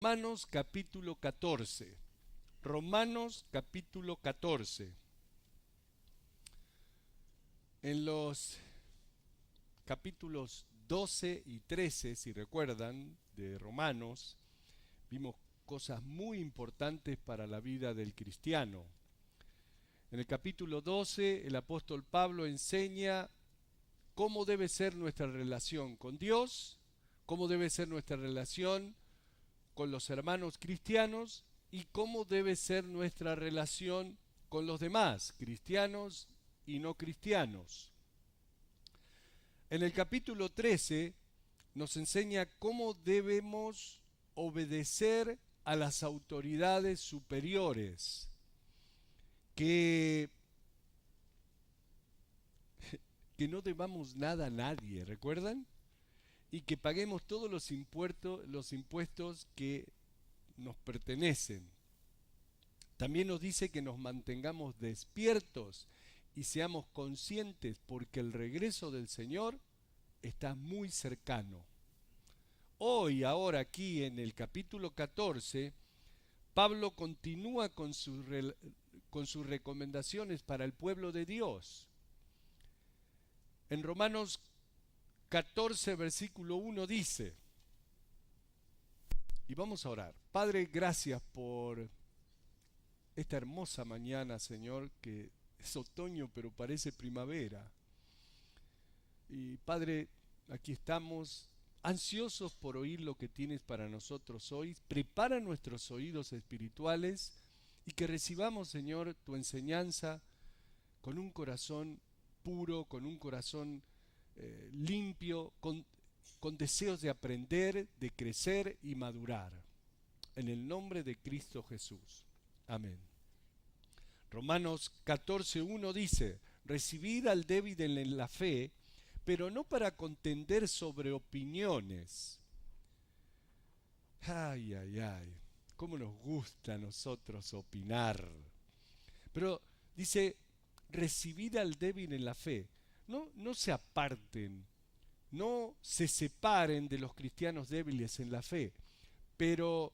Romanos capítulo 14. Romanos capítulo 14. En los capítulos 12 y 13, si recuerdan, de Romanos, vimos cosas muy importantes para la vida del cristiano. En el capítulo 12, el apóstol Pablo enseña cómo debe ser nuestra relación con Dios, cómo debe ser nuestra relación con los hermanos cristianos y cómo debe ser nuestra relación con los demás, cristianos y no cristianos. En el capítulo 13 nos enseña cómo debemos obedecer a las autoridades superiores, que, que no debamos nada a nadie, ¿recuerdan? Y que paguemos todos los impuestos que nos pertenecen. También nos dice que nos mantengamos despiertos y seamos conscientes porque el regreso del Señor está muy cercano. Hoy, ahora aquí en el capítulo 14, Pablo continúa con sus recomendaciones para el pueblo de Dios. En Romanos 14, versículo 1 dice, y vamos a orar: Padre, gracias por esta hermosa mañana, Señor, que es otoño pero parece primavera. Y Padre, aquí estamos ansiosos por oír lo que tienes para nosotros hoy. Prepara nuestros oídos espirituales y que recibamos, Señor, tu enseñanza con un corazón puro, con un corazón limpio, con deseos de aprender, de crecer y madurar. En el nombre de Cristo Jesús. Amén. Romanos 14:1 dice: recibid al débil en la fe, pero no para contender sobre opiniones. Ay, ay, ay, cómo nos gusta a nosotros opinar. Pero dice: recibid al débil en la fe. No se aparten, no se separen de los cristianos débiles en la fe, pero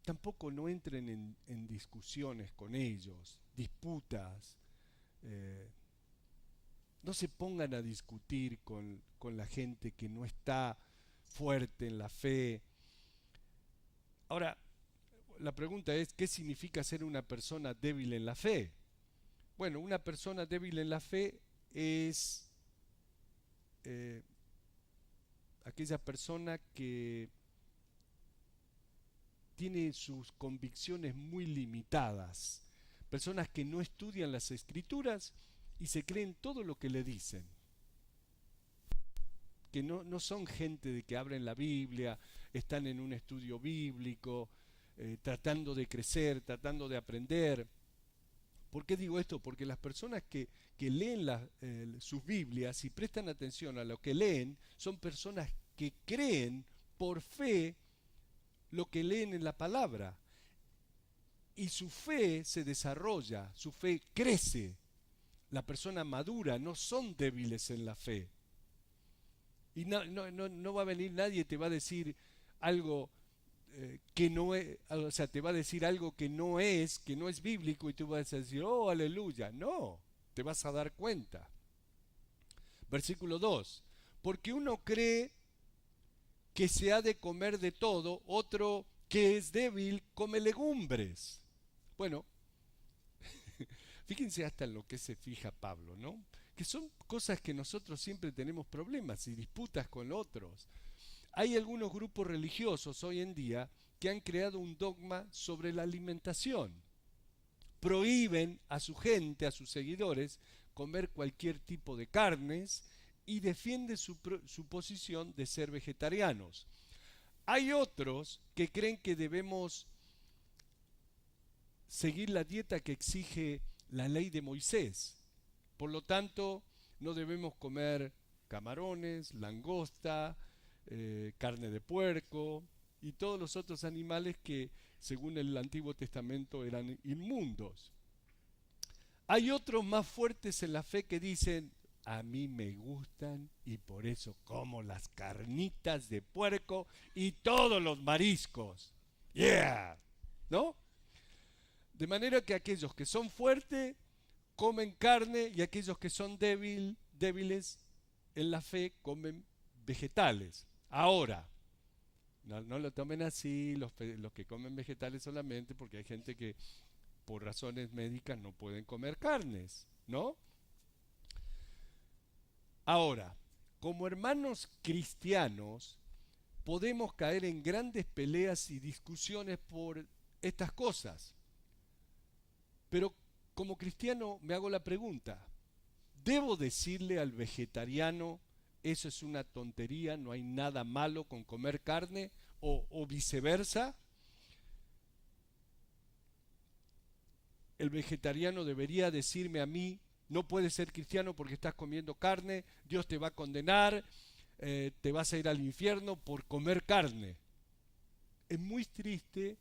tampoco no entren en discusiones con ellos, disputas. eh, no se pongan a discutir con la gente que no está fuerte en la fe. Ahora, la pregunta es: ¿qué significa ser una persona débil en la fe? Bueno, una persona débil en la fe es eh, aquella persona que tiene sus convicciones muy limitadas, personas que no estudian las escrituras y se creen todo lo que le dicen, que no son gente de que abren la Biblia, están en un estudio bíblico, tratando de crecer, tratando de aprender. ¿Por qué digo esto? Porque las personas que leen sus Biblias y prestan atención a lo que leen son personas que creen por fe lo que leen en la palabra. Y su fe se desarrolla, su fe crece. La persona madura, no son débiles en la fe. Y no va a venir nadie y te va a decir algo que no es, o sea, te va a decir algo que no es bíblico y tú vas a decir: oh, aleluya. No, te vas a dar cuenta. Versículo 2. Porque uno cree que se ha de comer de todo, otro que es débil come legumbres. Bueno, fíjense hasta en lo que se fija Pablo, ¿no? Que son cosas que nosotros siempre tenemos problemas y disputas con otros. Hay algunos grupos religiosos hoy en día que han creado un dogma sobre la alimentación. Prohíben a su gente, a sus seguidores, comer cualquier tipo de carnes y defienden su posición de ser vegetarianos. Hay otros que creen que debemos seguir la dieta que exige la ley de Moisés. Por lo tanto, no debemos comer camarones, langosta, carne de puerco y todos los otros animales que, según el Antiguo Testamento, eran inmundos. Hay otros más fuertes en la fe que dicen: a mí me gustan y por eso como las carnitas de puerco y todos los mariscos. ¡Yeah! ¿No? De manera que aquellos que son fuertes comen carne y aquellos que son débiles en la fe comen vegetales. Ahora, no lo tomen así los que comen vegetales solamente, porque hay gente que por razones médicas no pueden comer carnes, ¿no? Ahora, como hermanos cristianos, podemos caer en grandes peleas y discusiones por estas cosas. Pero como cristiano me hago la pregunta, ¿debo decirle al vegetariano, eso es una tontería, no hay nada malo con comer carne? O viceversa, el vegetariano debería decirme a mí, no puedes ser cristiano porque estás comiendo carne, Dios te va a condenar, te vas a ir al infierno por comer carne. Es muy triste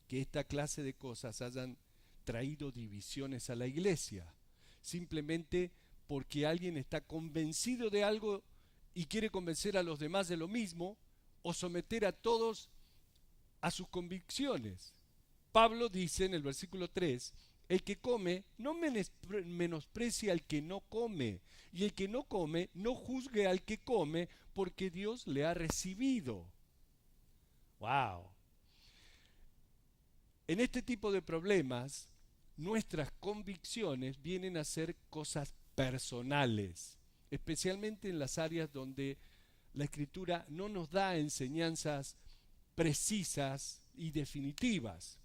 que esta clase de cosas hayan traído divisiones a la iglesia, simplemente porque alguien está convencido de algo y quiere convencer a los demás de lo mismo o someter a todos a sus convicciones. Pablo dice en el versículo 3, el que come no menosprecia al que no come, y el que no come no juzgue al que come, porque Dios le ha recibido. ¡Wow! En este tipo de problemas, nuestras convicciones vienen a ser cosas personales, especialmente en las áreas donde la Escritura no nos da enseñanzas precisas y definitivas.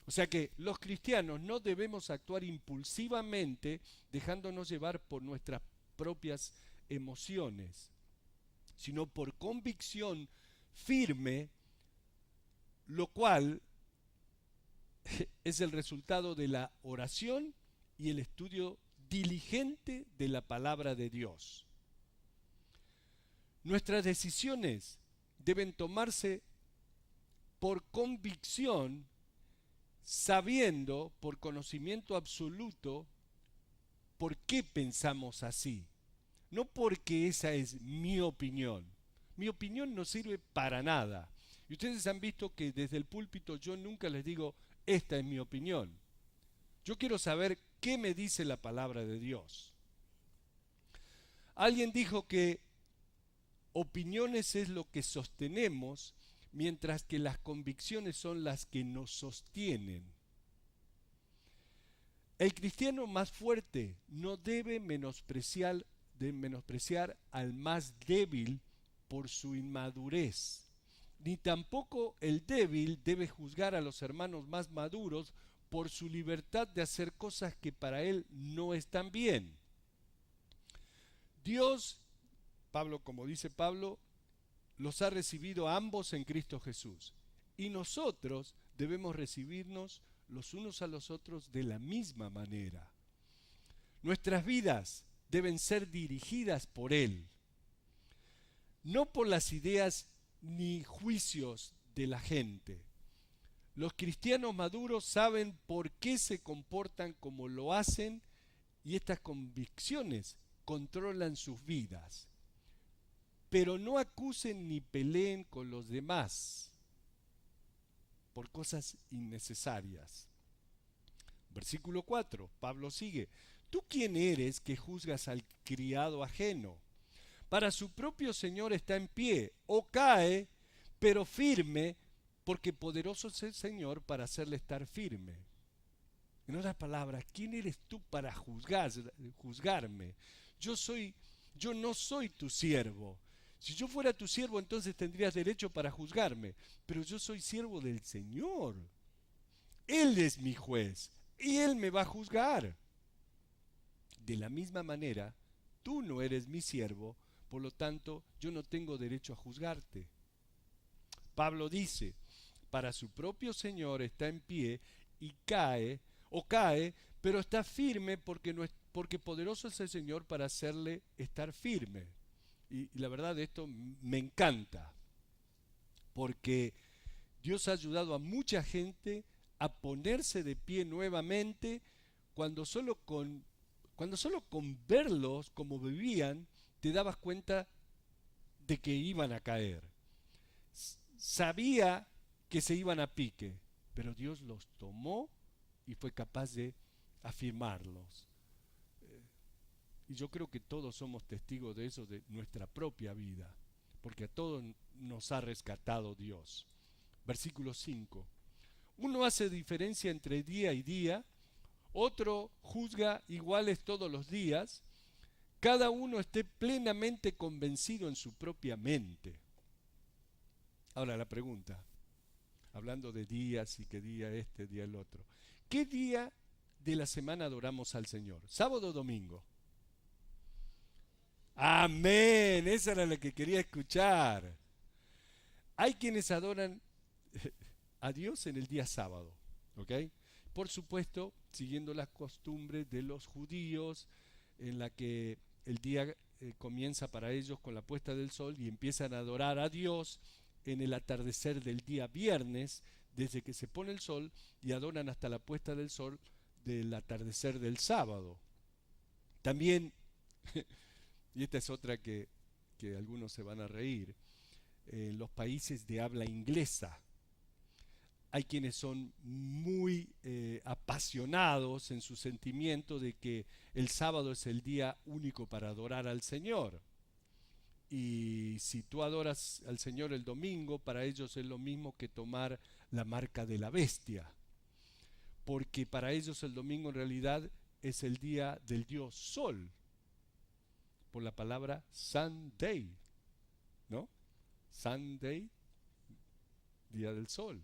O sea que los cristianos no debemos actuar impulsivamente dejándonos llevar por nuestras propias emociones, sino por convicción firme, lo cual es el resultado de la oración y el estudio diligente de la palabra de Dios. Nuestras decisiones deben tomarse por convicción, sabiendo por conocimiento absoluto por qué pensamos así. No porque esa es mi opinión. Mi opinión no sirve para nada. Y ustedes han visto que desde el púlpito yo nunca les digo, esta es mi opinión. Yo quiero saber qué me dice la palabra de Dios. Alguien dijo que opiniones es lo que sostenemos, mientras que las convicciones son las que nos sostienen. El cristiano más fuerte no debe menospreciar al más débil por su inmadurez, ni tampoco el débil debe juzgar a los hermanos más maduros por su libertad de hacer cosas que para él no están bien. Dios, como dice Pablo, los ha recibido a ambos en Cristo Jesús. Y nosotros debemos recibirnos los unos a los otros de la misma manera. Nuestras vidas deben ser dirigidas por Él, no por las ideas ni juicios de la gente. Los cristianos maduros saben por qué se comportan como lo hacen y estas convicciones controlan sus vidas. Pero no acusen ni peleen con los demás por cosas innecesarias. Versículo 4, Pablo sigue. ¿Tú quién eres que juzgas al criado ajeno? Para su propio Señor está en pie, o cae, pero firme, porque poderoso es el Señor para hacerle estar firme. En otras palabras, ¿quién eres tú para juzgarme? Yo no soy tu siervo. Si yo fuera tu siervo, entonces tendrías derecho para juzgarme. Pero yo soy siervo del Señor. Él es mi juez y Él me va a juzgar. De la misma manera, tú no eres mi siervo, por lo tanto, yo no tengo derecho a juzgarte. Pablo dice, para su propio Señor está en pie y cae, pero está firme porque poderoso es el Señor para hacerle estar firme. Y la verdad esto me encanta, porque Dios ha ayudado a mucha gente a ponerse de pie nuevamente cuando solo con cuando solo con verlos como vivían, te dabas cuenta de que iban a caer. Sabía que se iban a pique, pero Dios los tomó y fue capaz de afirmarlos. Y yo creo que todos somos testigos de eso, de nuestra propia vida, porque a todos nos ha rescatado Dios. Versículo 5. Uno hace diferencia entre día y día, otro juzga iguales todos los días, cada uno esté plenamente convencido en su propia mente. Ahora la pregunta, hablando de días y qué día este, día el otro. ¿Qué día de la semana adoramos al Señor? ¿Sábado o domingo? Amén, esa era la que quería escuchar. Hay quienes adoran a Dios en el día sábado, ¿ok? Por supuesto, siguiendo las costumbres de los judíos, en la que el día comienza para ellos con la puesta del sol y empiezan a adorar a Dios en el atardecer del día viernes, desde que se pone el sol, y adoran hasta la puesta del sol del atardecer del sábado. También, y esta es otra que algunos se van a reír, en los países de habla inglesa, hay quienes son muy apasionados en su sentimiento de que el sábado es el día único para adorar al Señor. Y si tú adoras al Señor el domingo, para ellos es lo mismo que tomar la marca de la bestia. Porque para ellos el domingo en realidad es el día del Dios Sol, por la palabra Sunday, ¿no? Sunday, día del sol,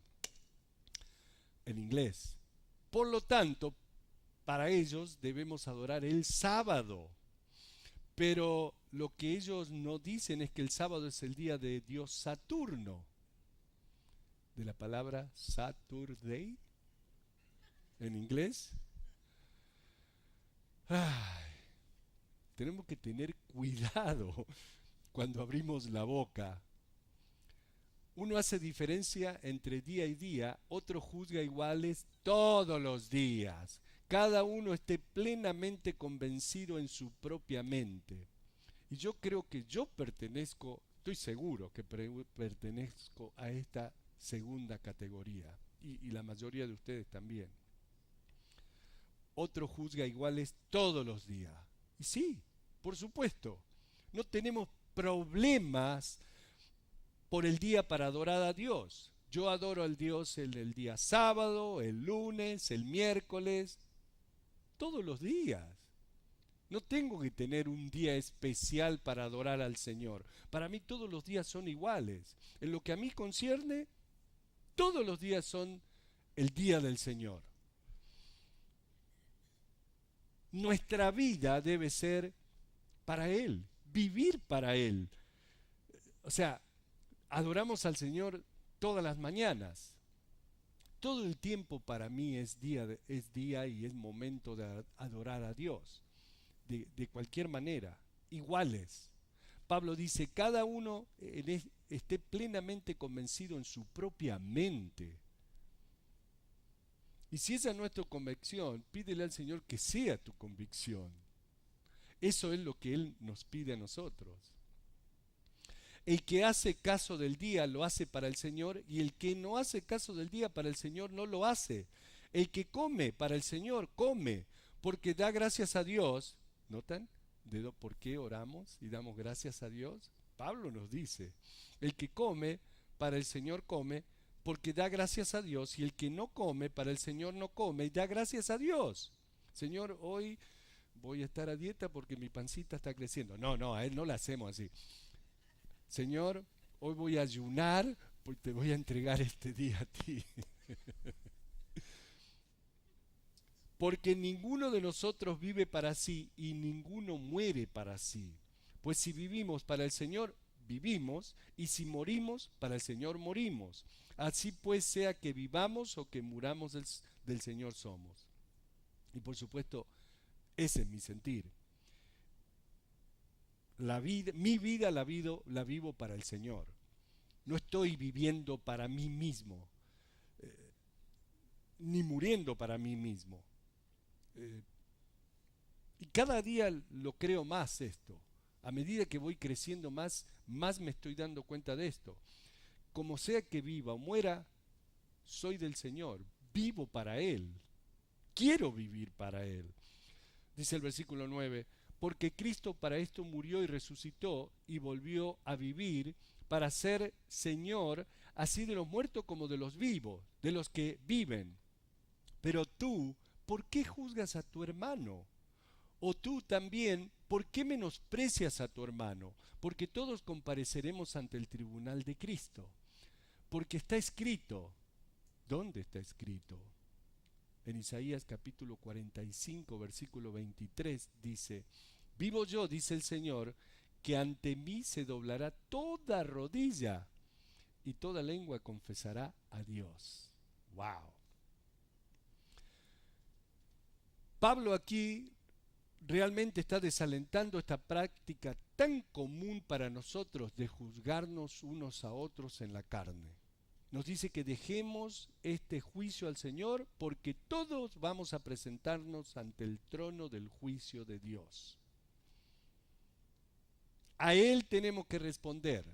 en inglés. Por lo tanto, para ellos debemos adorar el sábado. Pero lo que ellos no dicen es que el sábado es el día de Dios Saturno, de la palabra Saturday en inglés. Ay, tenemos que tener cuidado cuando abrimos la boca. Uno hace diferencia entre día y día, otro juzga iguales todos los días. Cada uno esté plenamente convencido en su propia mente. Y yo creo que yo pertenezco, estoy seguro que pertenezco a esta segunda categoría. Y la mayoría de ustedes también. Otro juzga iguales todos los días. Y sí, por supuesto, no tenemos problemas por el día para adorar a Dios. Yo adoro al Dios el día sábado, el lunes, el miércoles, todos los días. No tengo que tener un día especial para adorar al Señor. Para mí todos los días son iguales. En lo que a mí concierne, todos los días son el día del Señor. Nuestra vida debe ser para Él, vivir para Él. O sea, adoramos al Señor todas las mañanas. Todo el tiempo para mí es día y es momento de adorar a Dios. De cualquier manera, iguales. Pablo dice, cada uno esté plenamente convencido en su propia mente. Y si esa es nuestra convicción, pídele al Señor que sea tu convicción. Eso es lo que Él nos pide a nosotros. El que hace caso del día lo hace para el Señor, y el que no hace caso del día para el Señor no lo hace. El que come para el Señor come, porque da gracias a Dios. ¿Notan? ¿Por qué oramos y damos gracias a Dios? Pablo nos dice, el que come para el Señor come, porque da gracias a Dios, y el que no come para el Señor no come y da gracias a Dios. Señor, hoy voy a estar a dieta porque mi pancita está creciendo. No, a Él no la hacemos así. Señor, hoy voy a ayunar porque te voy a entregar este día a ti. Porque ninguno de nosotros vive para sí y ninguno muere para sí. Pues si vivimos para el Señor, vivimos, y si morimos, para el Señor morimos. Así pues, sea que vivamos o que muramos, del Señor somos. Y por supuesto, ese es mi sentir. Mi vida la vivo para el Señor. No estoy viviendo para mí mismo, ni muriendo para mí mismo. Y cada día lo creo más esto. A medida que voy creciendo más, más me estoy dando cuenta de esto. Como sea que viva o muera, soy del Señor. Vivo para Él. Quiero vivir para Él. Dice el versículo 9, porque Cristo para esto murió y resucitó y volvió a vivir para ser Señor así de los muertos como de los vivos, de los que viven. Pero tú, ¿por qué juzgas a tu hermano? O tú también, ¿por qué menosprecias a tu hermano? Porque todos compareceremos ante el tribunal de Cristo. Porque está escrito. ¿Dónde está escrito? En Isaías capítulo 45, versículo 23 dice, vivo yo, dice el Señor, que ante mí se doblará toda rodilla y toda lengua confesará a Dios. ¡Wow! Pablo aquí realmente está desalentando esta práctica tan común para nosotros de juzgarnos unos a otros en la carne. Nos dice que dejemos este juicio al Señor porque todos vamos a presentarnos ante el trono del juicio de Dios. A Él tenemos que responder.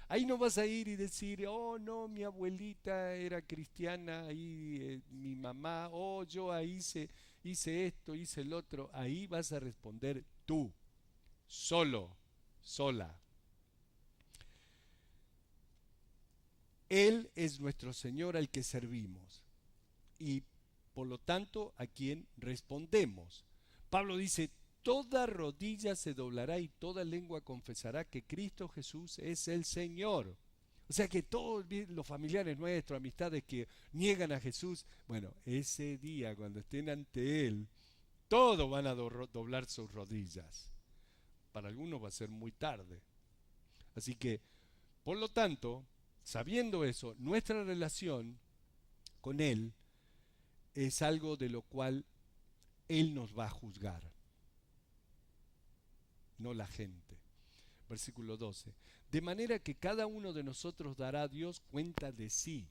Ahí no vas a ir y decir, oh no, mi abuelita era cristiana, ahí mi mamá, oh yo ahí hice esto, hice el otro. Ahí vas a responder tú, solo, sola. Él es nuestro Señor al que servimos y por lo tanto a quien respondemos. Pablo dice, toda rodilla se doblará y toda lengua confesará que Cristo Jesús es el Señor. O sea que todos los familiares nuestros, amistades que niegan a Jesús, bueno, ese día cuando estén ante Él, todos van a doblar sus rodillas. Para algunos va a ser muy tarde. Así que, por lo tanto, sabiendo eso, nuestra relación con Él es algo de lo cual Él nos va a juzgar, no la gente. Versículo 12. De manera que cada uno de nosotros dará a Dios cuenta de sí.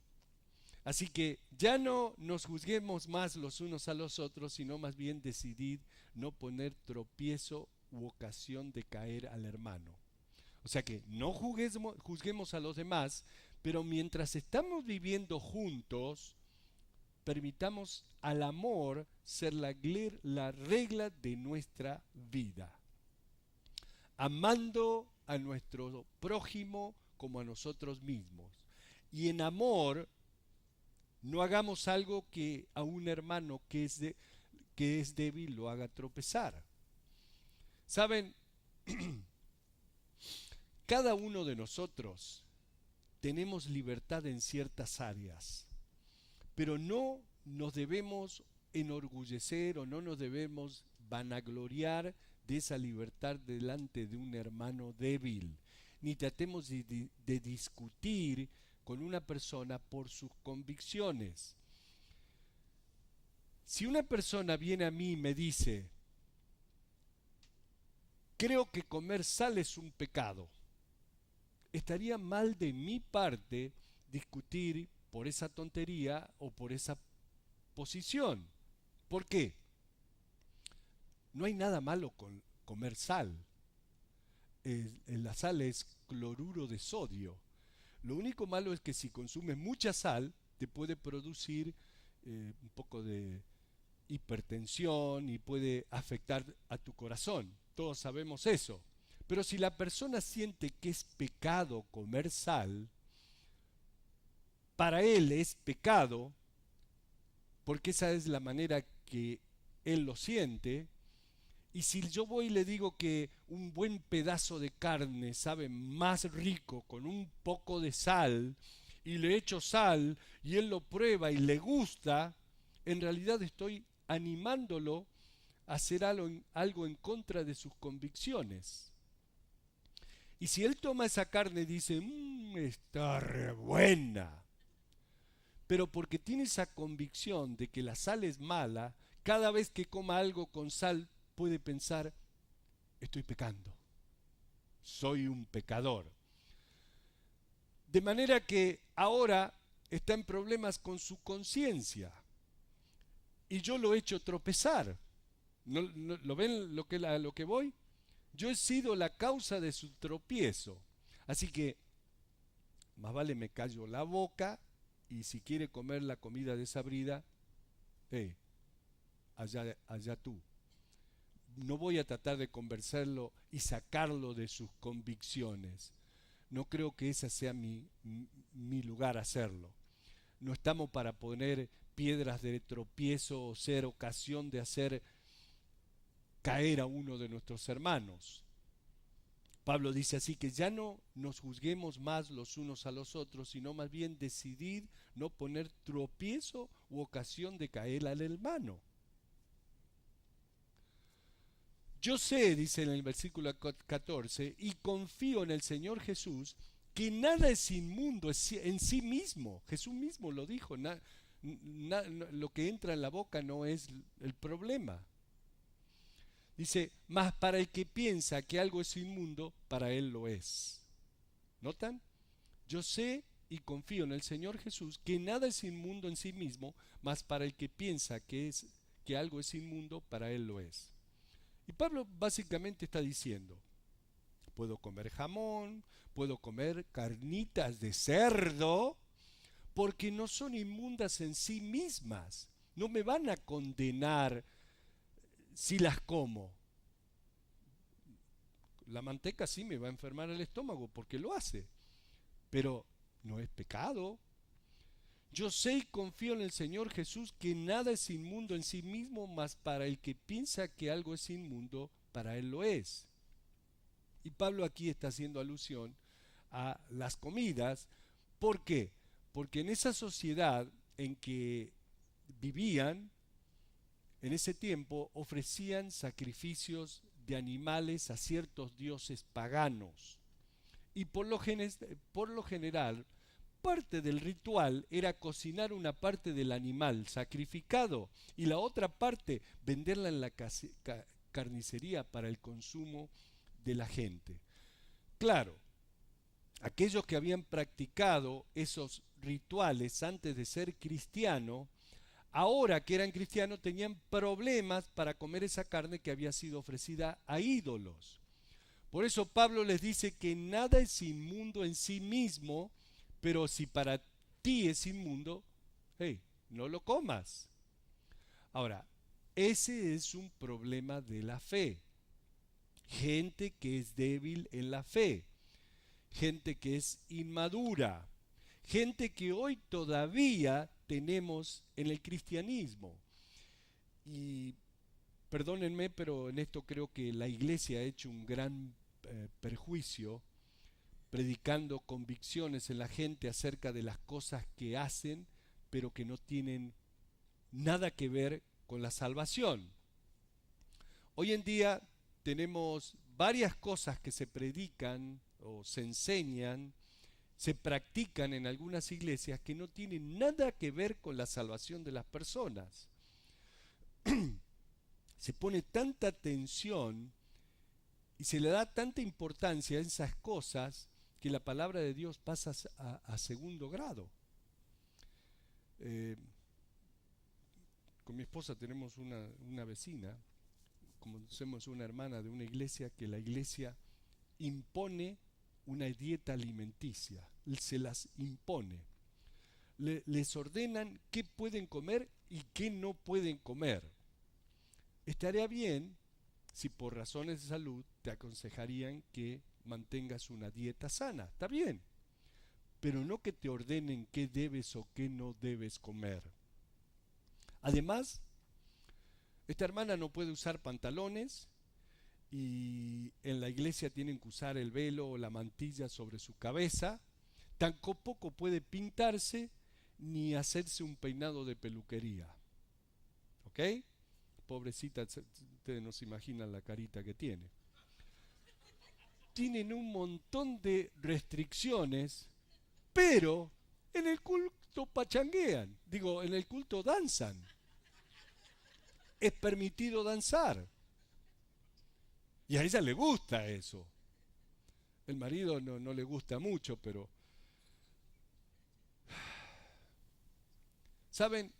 Así que ya no nos juzguemos más los unos a los otros, sino más bien decidid no poner tropiezo u ocasión de caer al hermano. O sea que no juzguemos a los demás, pero mientras estamos viviendo juntos, permitamos al amor ser la regla de nuestra vida. Amando a nuestro prójimo como a nosotros mismos. Y en amor, no hagamos algo que a un hermano que es débil lo haga tropezar. Saben, cada uno de nosotros tenemos libertad en ciertas áreas, pero no nos debemos enorgullecer o no nos debemos vanagloriar de esa libertad delante de un hermano débil, ni tratemos de discutir con una persona por sus convicciones. Si una persona viene a mí y me dice, creo que comer sal es un pecado, estaría mal de mi parte discutir por esa tontería o por esa posición. ¿Por qué? No hay nada malo con comer sal. La sal es cloruro de sodio. Lo único malo es que si consumes mucha sal, te puede producir un poco de hipertensión y puede afectar a tu corazón. Todos sabemos eso. Pero si la persona siente que es pecado comer sal, para él es pecado, porque esa es la manera que él lo siente. Y si yo voy y le digo que un buen pedazo de carne sabe más rico con un poco de sal, y le echo sal, y él lo prueba y le gusta, en realidad estoy animándolo a hacer algo en contra de sus convicciones. Y si él toma esa carne y dice, está re buena, pero porque tiene esa convicción de que la sal es mala, cada vez que coma algo con sal puede pensar, estoy pecando, soy un pecador. De manera que ahora está en problemas con su conciencia y yo lo he hecho tropezar. ¿Lo ven a lo que voy? Yo he sido la causa de su tropiezo. Así que más vale me callo la boca y si quiere comer la comida desabrida, eh, allá tú. No voy a tratar de convencerlo y sacarlo de sus convicciones. No creo que ese sea mi lugar hacerlo. No estamos para poner piedras de tropiezo o ser ocasión de hacer caer a uno de nuestros hermanos. Pablo dice así que ya no nos juzguemos más los unos a los otros, sino más bien decidir no poner tropiezo u ocasión de caer al hermano. Yo sé, dice en el versículo 14, y confío en el Señor Jesús, que nada es inmundo en sí mismo. Jesús mismo lo dijo, lo que entra en la boca no es el problema. Dice, mas para el que piensa que algo es inmundo, para él lo es. ¿Notan? Yo sé y confío en el Señor Jesús, que nada es inmundo en sí mismo, mas para el que piensa que algo es inmundo, para él lo es. Y Pablo básicamente está diciendo, puedo comer jamón, puedo comer carnitas de cerdo, porque no son inmundas en sí mismas. No me van a condenar si las como. La manteca sí me va a enfermar el estómago porque lo hace, pero no es pecado. Yo sé y confío en el Señor Jesús que nada es inmundo en sí mismo, mas para el que piensa que algo es inmundo, para él lo es. Y Pablo aquí está haciendo alusión a las comidas. ¿Por qué? Porque en esa sociedad en que vivían, en ese tiempo ofrecían sacrificios de animales a ciertos dioses paganos. Y por lo general, parte del ritual era cocinar una parte del animal sacrificado y la otra parte venderla en la carnicería para el consumo de la gente. Claro, aquellos que habían practicado esos rituales antes de ser cristiano, ahora que eran cristianos tenían problemas para comer esa carne que había sido ofrecida a ídolos. Por eso Pablo les dice que nada es inmundo en sí mismo, pero si para ti es inmundo, hey, no lo comas. Ahora, ese es un problema de la fe. Gente que es débil en la fe, gente que es inmadura, gente que hoy todavía tenemos en el cristianismo. Y perdónenme, pero en esto creo que la iglesia ha hecho un gran perjuicio predicando convicciones en la gente acerca de las cosas que hacen, pero que no tienen nada que ver con la salvación. Hoy en día tenemos varias cosas que se predican o se enseñan, se practican en algunas iglesias que no tienen nada que ver con la salvación de las personas. Se pone tanta atención y se le da tanta importancia a esas cosas que la palabra de Dios pasa a segundo grado. Eh, con mi esposa tenemos una vecina, como somos una hermana de una iglesia, que la iglesia impone una dieta alimenticia, se las impone. Les ordenan qué pueden comer y qué no pueden comer. Estaría bien si por razones de salud te aconsejarían que mantengas una dieta sana, está bien, pero no que te ordenen qué debes o qué no debes comer. Además, esta hermana no puede usar pantalones y en la iglesia tienen que usar el velo o la mantilla sobre su cabeza. Tampoco puede pintarse ni hacerse un peinado de peluquería. ¿Ok? Pobrecita, ustedes no se imaginan la carita que tiene. Tienen un montón de restricciones, pero en el culto pachanguean, digo, en el culto danzan. Es permitido danzar. Y a ella le gusta eso. El marido no le gusta mucho, pero... ¿Saben?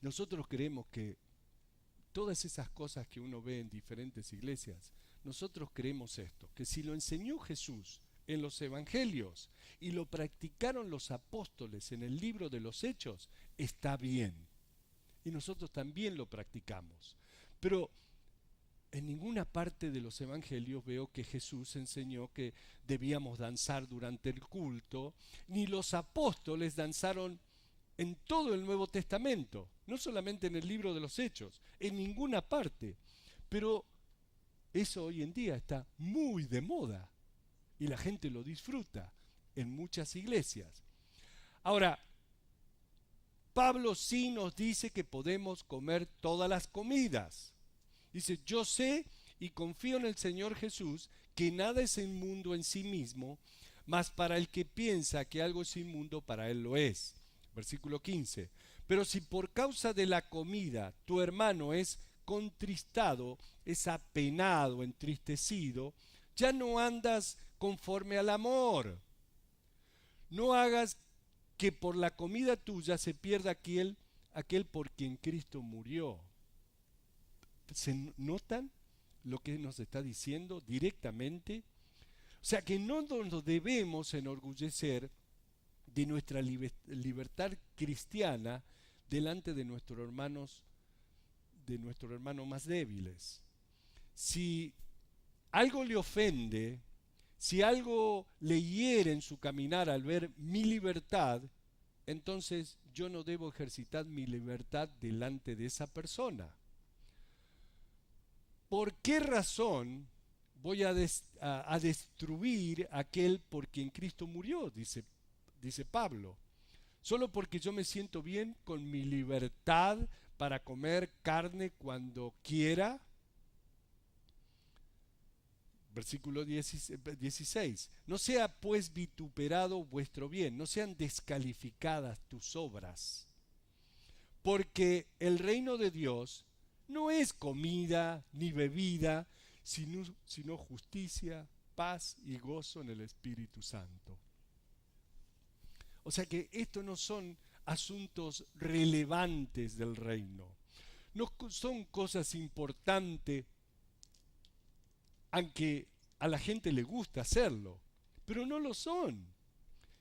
Nosotros creemos que todas esas cosas que uno ve en diferentes iglesias, nosotros creemos esto, que si lo enseñó Jesús en los evangelios y lo practicaron los apóstoles en el libro de los Hechos, está bien. Y nosotros también lo practicamos. Pero en ninguna parte de los evangelios veo que Jesús enseñó que debíamos danzar durante el culto, ni los apóstoles danzaron en todo el Nuevo Testamento, no solamente en el libro de los Hechos, en ninguna parte. Pero eso hoy en día está muy de moda y la gente lo disfruta en muchas iglesias. Ahora, Pablo sí nos dice que podemos comer todas las comidas. Dice, yo sé y confío en el Señor Jesús que nada es inmundo en sí mismo, mas para el que piensa que algo es inmundo, para él lo es. Versículo 15. Pero si por causa de la comida tu hermano es contristado, es apenado, entristecido, ya no andas conforme al amor. No hagas que por la comida tuya se pierda aquel por quien Cristo murió. ¿Se notan lo que nos está diciendo directamente? O sea que no nos debemos enorgullecer de nuestra libertad cristiana delante de nuestros hermanos, de nuestros hermanos más débiles. Si algo le ofende, si algo le hiere en su caminar al ver mi libertad, entonces yo no debo ejercitar mi libertad delante de esa persona. ¿Por qué razón voy a destruir aquel por quien Cristo murió? Dice Pablo. Solo porque yo me siento bien con mi libertad para comer carne cuando quiera. Versículo 16. No sea pues vituperado vuestro bien, no sean descalificadas tus obras. Porque el reino de Dios no es comida ni bebida, sino justicia, paz y gozo en el Espíritu Santo. O sea que estos no son asuntos relevantes del reino. No son cosas importantes, aunque a la gente le gusta hacerlo, pero no lo son,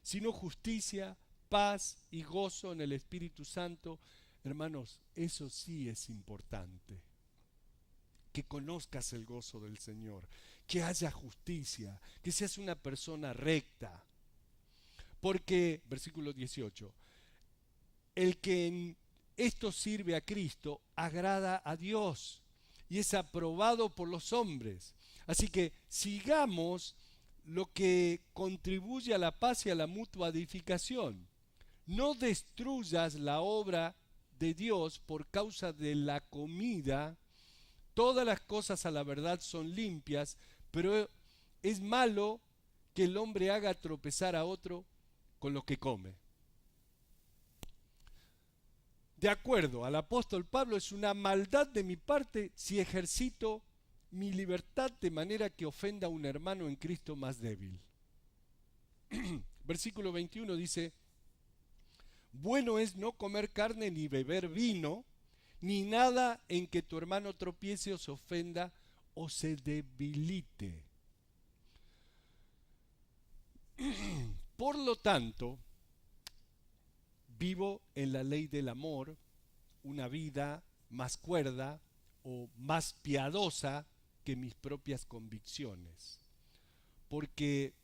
sino justicia, paz y gozo en el Espíritu Santo. Hermanos, eso sí es importante. Que conozcas el gozo del Señor, que haya justicia, que seas una persona recta. Porque, versículo 18, el que en esto sirve a Cristo agrada a Dios y es aprobado por los hombres. Así que sigamos lo que contribuye a la paz y a la mutua edificación. No destruyas la obra de Dios por causa de la comida. Todas las cosas a la verdad son limpias, pero es malo que el hombre haga tropezar a otro con lo que come. De acuerdo al apóstol Pablo, es una maldad de mi parte si ejercito mi libertad de manera que ofenda a un hermano en Cristo más débil. Versículo 21 dice, bueno es no comer carne ni beber vino, ni nada en que tu hermano tropiece o se ofenda o se debilite. Por lo tanto, vivo en la ley del amor, una vida más cuerda o más piadosa que mis propias convicciones. Porque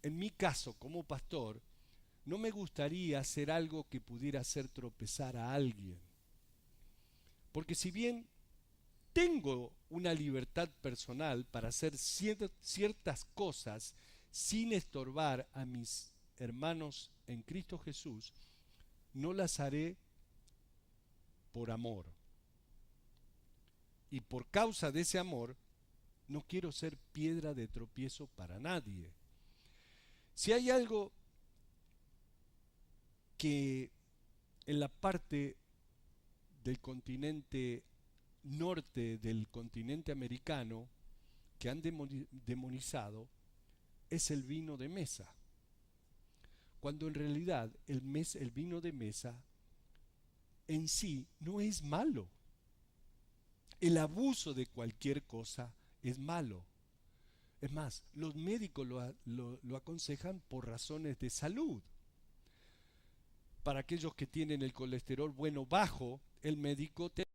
en mi caso, como pastor, no me gustaría hacer algo que pudiera hacer tropezar a alguien. Porque si bien tengo una libertad personal para hacer ciertas cosas sin estorbar a mis hermanos en Cristo Jesús, no las haré por amor. Y por causa de ese amor, no quiero ser piedra de tropiezo para nadie. Si hay algo que en la parte del continente norte del continente americano que han demonizado, es el vino de mesa. Cuando en realidad el vino de mesa en sí no es malo. El abuso de cualquier cosa es malo. Es más, los médicos lo aconsejan por razones de salud. Para aquellos que tienen el colesterol bueno bajo, el médico te